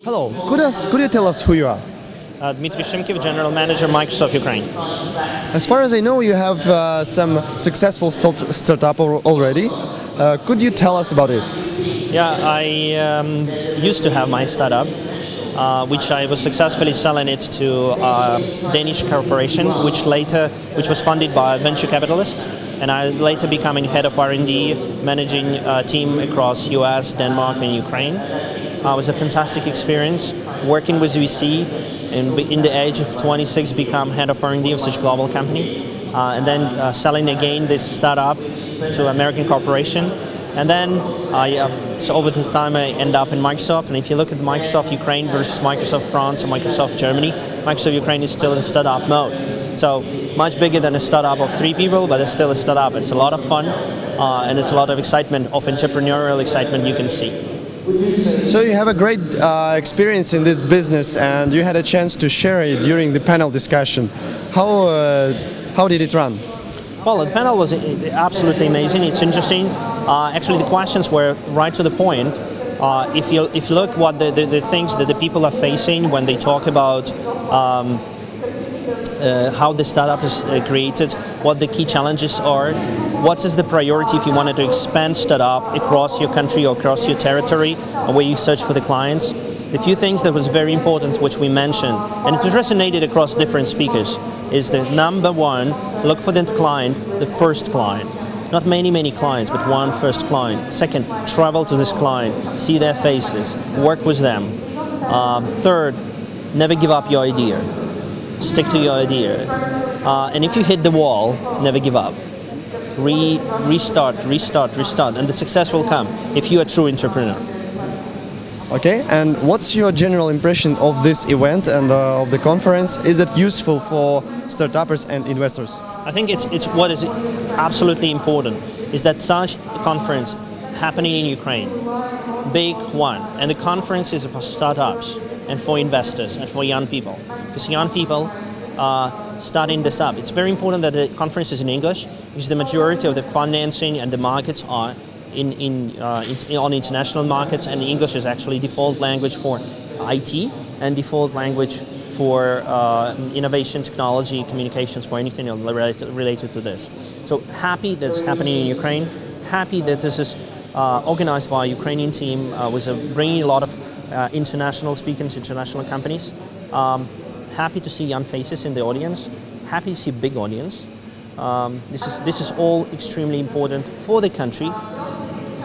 Hello, could you tell us who you are? Dmitry Shimkiv, General Manager, Microsoft Ukraine. As far as I know, you have some successful startup already. Could you tell us about it? Yeah, I used to have my startup, which I was successfully selling it to a Danish corporation, which was funded by venture capitalists, and I later becoming head of R&D, managing a team across US, Denmark, and Ukraine. It was a fantastic experience working with VC, and in the age of 26 become head of R&D of such a global company, and then selling again this startup to American corporation. And then so over this time I end up in Microsoft, and if you look at Microsoft Ukraine versus Microsoft France or Microsoft Germany, Microsoft Ukraine is still in startup mode. So much bigger than a startup of 3 people, but it's still a startup. It's a lot of fun, and it's a lot of excitement, of entrepreneurial excitement you can see. So you have a great experience in this business, and you had a chance to share it during the panel discussion. How did it run? Well, the panel was absolutely amazing. It's interesting. Actually, the questions were right to the point. If you look what the things that the people are facing when they talk about how the startup is created, what the key challenges are, what is the priority if you wanted to expand startup across your country or across your territory, or where you search for the clients. The few things that was very important, which we mentioned, and it resonated across different speakers, is the number one, look for the client, the first client. Not many clients, but one first client. Second, travel to this client, see their faces, work with them. Third, never give up your idea. Stick to your idea. And if you hit the wall, never give up. Restart, and the success will come if you're a true entrepreneur. Okay, and what's your general impression of this event and of the conference? Is it useful for startuppers and investors? I think it's what is absolutely important is that such a conference happening in Ukraine, big one, and the conference is for startups and for investors and for young people. Because young people starting this up. It's very important that the conference is in English, because the majority of the financing and the markets are on international markets, and English is actually default language for IT and default language for innovation, technology, communications, for anything related to this. So happy that it's happening in Ukraine, happy that this is organized by a Ukrainian team with bringing a lot of international speakers to international companies. Happy to see young faces in the audience, happy to see big audience. This is all extremely important for the country,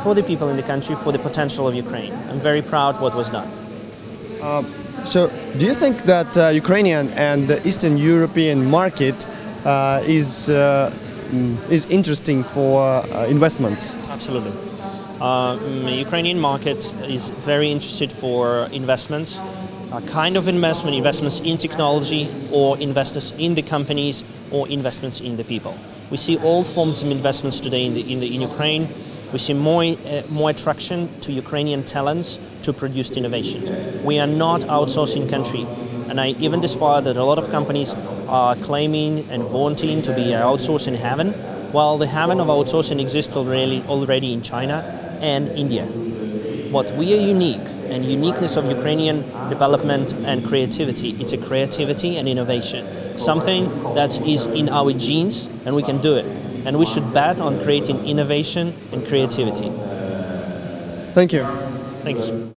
for the people in the country, for the potential of Ukraine. I'm very proud what was done. So, do you think that Ukrainian and the Eastern European market is interesting for investments? Absolutely. The Ukrainian market is very interested for investments, kind of investments in technology, or investments in the companies, or investments in the people. We see all forms of investments today in Ukraine. We see more attraction to Ukrainian talents to produce innovations. We are not outsourcing country, and I even despise that a lot of companies are claiming and wanting to be outsourcing heaven. Well, the heaven of outsourcing exists already in China and India. What we are unique, and uniqueness of Ukrainian development and creativity, it's a creativity and innovation. Something that is in our genes, and we can do it. And we should bet on creating innovation and creativity. Thank you. Thanks.